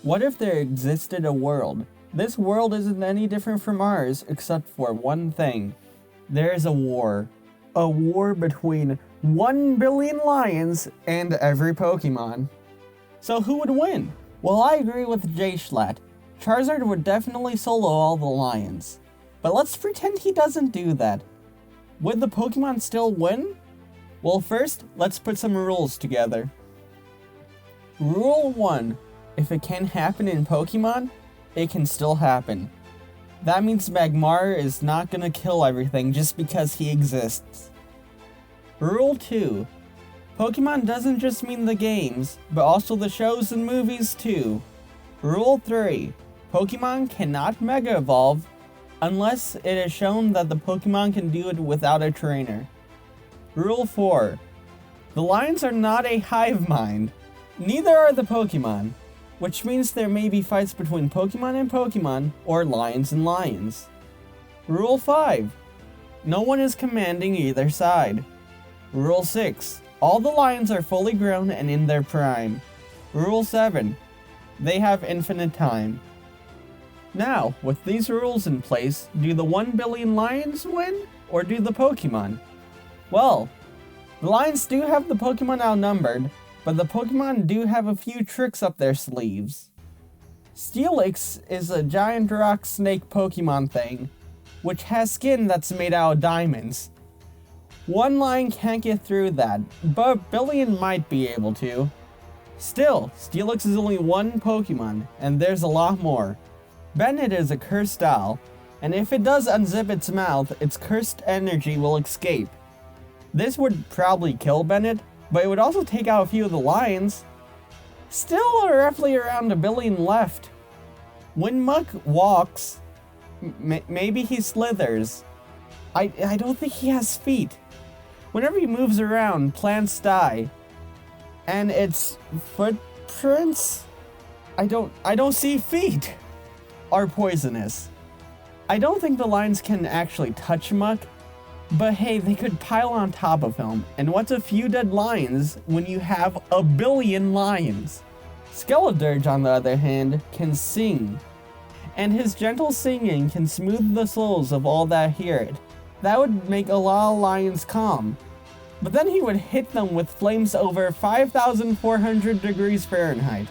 What if there existed a world? This world isn't any different from ours, except for one thing. There is a war. A war between 1 billion lions and every Pokemon. So who would win? Well, I agree with Jshlatt. Charizard would definitely solo all the lions. But let's pretend he doesn't do that. Would the Pokemon still win? Well, first, let's put some rules together. Rule 1. If it can happen in Pokemon, it can still happen. That means Magmar is not gonna kill everything just because he exists. Rule 2. Pokemon doesn't just mean the games, but also the shows and movies too. Rule 3. Pokemon cannot Mega Evolve unless it is shown that the Pokemon can do it without a trainer. Rule 4. The lions are not a hive mind. Neither are the Pokemon, which means there may be fights between Pokemon and Pokemon, or lions and lions. Rule 5. No one is commanding either side. Rule 6. All the lions are fully grown and in their prime. Rule 7. They have infinite time. Now, with these rules in place, do the 1 billion lions win, or do the Pokemon? Well, the lions do have the Pokemon outnumbered, but the Pokemon do have a few tricks up their sleeves. Steelix is a giant rock snake Pokemon thing, which has skin that's made out of diamonds. One lion can't get through that, but a billion might be able to. Still, Steelix is only one Pokemon, and there's a lot more. Bennett is a cursed owl, and if it does unzip its mouth, its cursed energy will escape. This would probably kill Bennett, but it would also take out a few of the lions. Still roughly around 1 billion left. When Muck walks, maybe he slithers. I don't think he has feet. Whenever he moves around, plants die. And its footprints? I don't see feet. Are poisonous. I don't think the lions can actually touch Muck, but hey, they could pile on top of him, and what's a few dead lions when you have 1 billion lions? Skeledirge, on the other hand, can sing, and his gentle singing can smooth the souls of all that hear it. That would make a lot of lions calm, but then he would hit them with flames over 5,400 degrees Fahrenheit.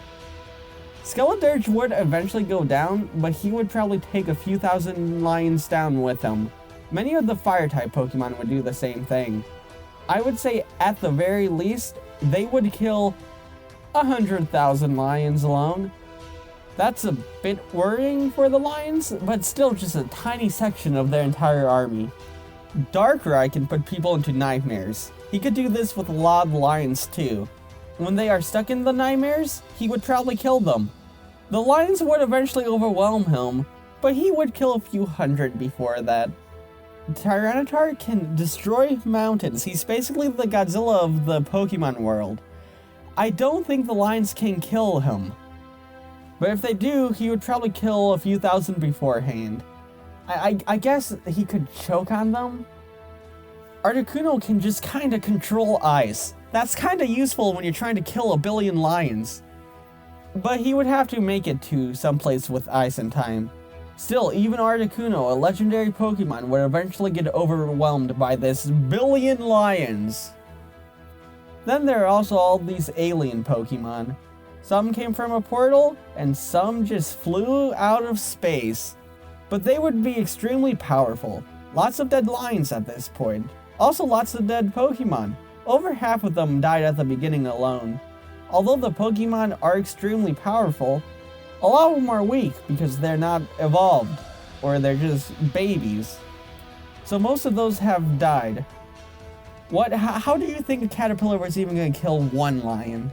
Skeledirge would eventually go down, but he would probably take a few thousand lions down with him. Many of the fire-type Pokemon would do the same thing. I would say at the very least, they would kill 100,000 lions alone. That's a bit worrying for the lions, but still just a tiny section of their entire army. Darkrai can put people into nightmares. He could do this with a lot of lions too. When they are stuck in the nightmares, he would probably kill them. The lions would eventually overwhelm him, but he would kill a few hundred before that. Tyranitar can destroy mountains. He's basically the Godzilla of the Pokemon world. I don't think the lions can kill him. But if they do, he would probably kill a few thousand beforehand. I guess he could choke on them? Articuno can just kinda control ice. That's kinda useful when you're trying to kill 1 billion lions. But he would have to make it to someplace with ice in time. Still, even Articuno, a legendary Pokemon, would eventually get overwhelmed by this 1 billion lions. Then there are also all these alien Pokemon. Some came from a portal, and some just flew out of space. But they would be extremely powerful. Lots of dead lions at this point. Also lots of dead Pokemon. Over half of them died at the beginning alone. Although the Pokemon are extremely powerful, a lot of them are weak because they're not evolved, or they're just babies. So most of those have died. How do you think a caterpillar was even going to kill one lion?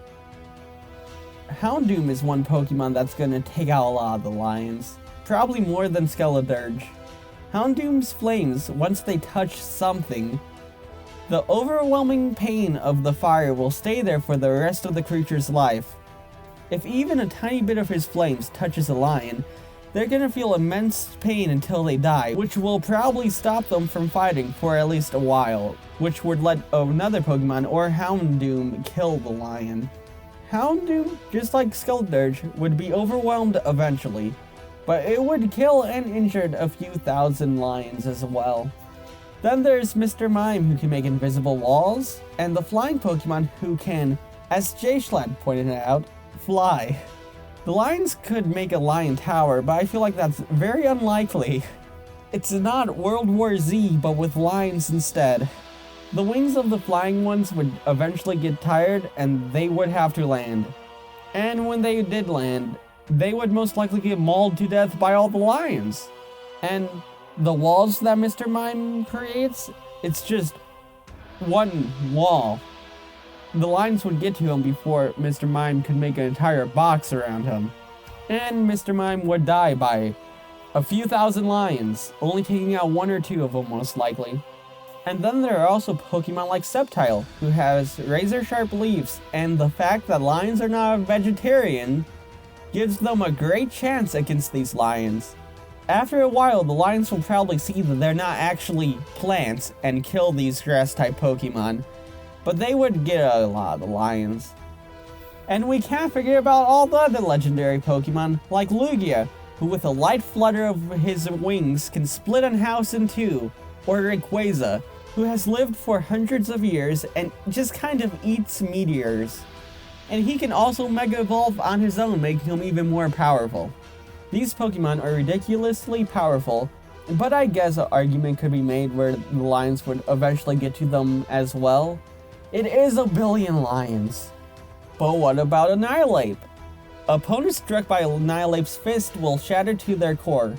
Houndoom is one Pokemon that's going to take out a lot of the lions. Probably more than Skeledirge. Houndoom's flames, once they touch something, the overwhelming pain of the fire will stay there for the rest of the creature's life. If even a tiny bit of his flames touches a lion, they're gonna feel immense pain until they die, which will probably stop them from fighting for at least a while, which would let another Pokemon or Houndoom kill the lion. Houndoom, just like Skeledirge, would be overwhelmed eventually, but it would kill and injure a few thousand lions as well. Then there's Mr. Mime, who can make invisible walls, and the flying Pokemon who can, as Jshlatt pointed out, fly. The lions could make a lion tower, but I feel like that's very unlikely. It's not World War Z, but with lions instead. The wings of the flying ones would eventually get tired, and they would have to land. And when they did land, they would most likely get mauled to death by all the lions. And the walls that Mr. Mime creates, it's just one wall. The lions would get to him before Mr. Mime could make an entire box around him. And Mr. Mime would die by a few thousand lions, only taking out 1 or 2 of them most likely. And then there are also Pokemon like Sceptile, who has razor-sharp leaves, and the fact that lions are not a vegetarian gives them a great chance against these lions. After a while, the lions will probably see that they're not actually plants and kill these grass-type Pokemon, but they would get a lot of the lions. And we can't forget about all the other legendary Pokemon, like Lugia, who with a light flutter of his wings can split a house in 2, or Rayquaza, who has lived for hundreds of years and just kind of eats meteors. And he can also Mega Evolve on his own, making him even more powerful. These Pokemon are ridiculously powerful, but I guess an argument could be made where the lions would eventually get to them as well. It is a billion lions. But what about Annihilate? Opponents struck by Annihilate's fist will shatter to their core.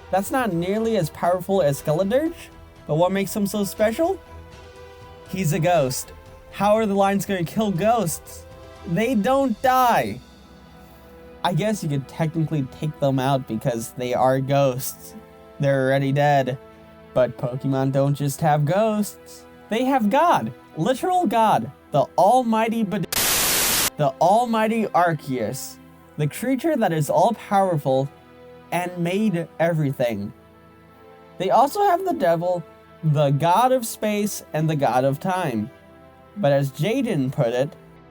That's not nearly as powerful as Skeledirge, but what makes him so special? He's a ghost. How are the lions going to kill ghosts? They don't die. I guess you could technically take them out because they are ghosts. They're already dead. But Pokemon don't just have ghosts. They have God. Literal God. The almighty Arceus. The creature that is all-powerful and made everything. They also have the devil, the god of space, and the god of time. But as Jaden put it,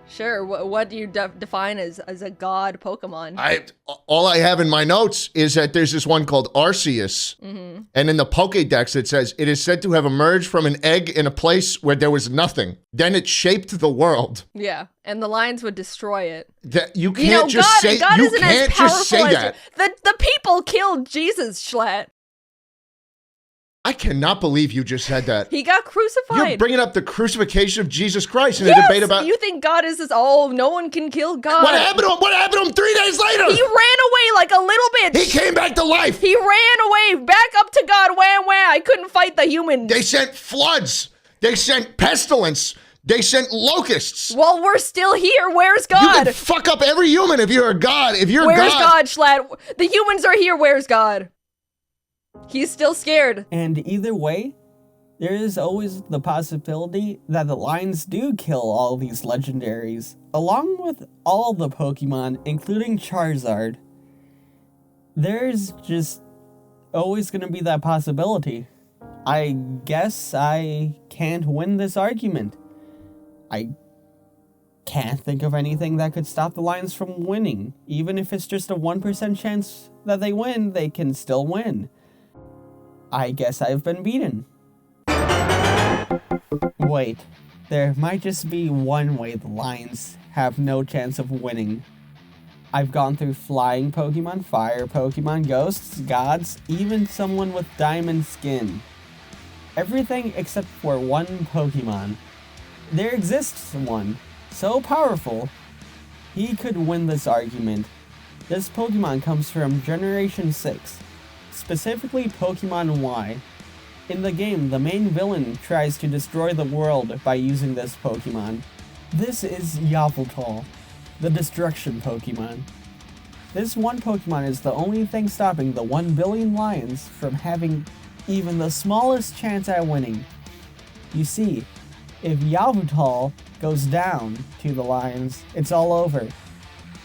sure, what do you define as a god Pokemon? All I have in my notes is that there's this one called Arceus. And in the Pokédex it says, it is said to have emerged from an egg in a place where there was nothing. Then it shaped the world. Yeah, and the lions would destroy it. You can't just say God you isn't can't as powerful just say that. The people killed Jesus, Jshlatt. I cannot believe you just said that. He got crucified. You're bringing up the crucifixion of Jesus Christ in yes, a debate about... you think God is this, oh, no one can kill God. What happened to him? What happened to him 3 days later? He ran away like a little bitch. He came back to life. He ran away, back up to God, wham, wham. I couldn't fight the humans. They sent floods. They sent pestilence. They sent locusts. Well, we're still here. Where's God? You can fuck up every human if you're a god. If you're Where's God, Jshlatt? The humans are here. Where's God? He's still scared. and either way, there is always the possibility that the lions do kill all these legendaries, along with all the Pokemon, including Charizard. There's just always going to be that possibility. I guess I can't win this argument. I can't think of anything that could stop the lions from winning. Even if it's just a 1% chance that they win, they can still win. I guess I've been beaten. Wait, there might just be one way the lions have no chance of winning. I've gone through flying Pokemon, fire Pokemon, ghosts, gods, even someone with diamond skin. Everything except for one Pokemon. There exists one, so powerful, he could win this argument. This Pokemon comes from Generation 6, specifically Pokemon Y. In the game, the main villain tries to destroy the world by using this Pokemon. This is Yveltal, the destruction Pokemon. This one Pokemon is the only thing stopping the 1 billion lions from having even the smallest chance at winning. You see, if Yveltal goes down to the lions, it's all over.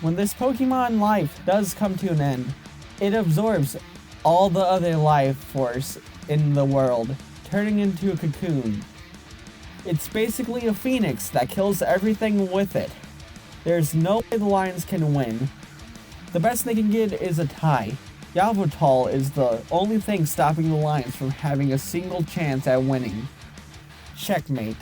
When this Pokemon life does come to an end, it absorbs all the other life force in the world, turning into a cocoon. It's basically a phoenix that kills everything with it. There's no way the Lions can win. The best they can get is a tie. Yveltal is the only thing stopping the Lions from having a single chance at winning. Checkmate.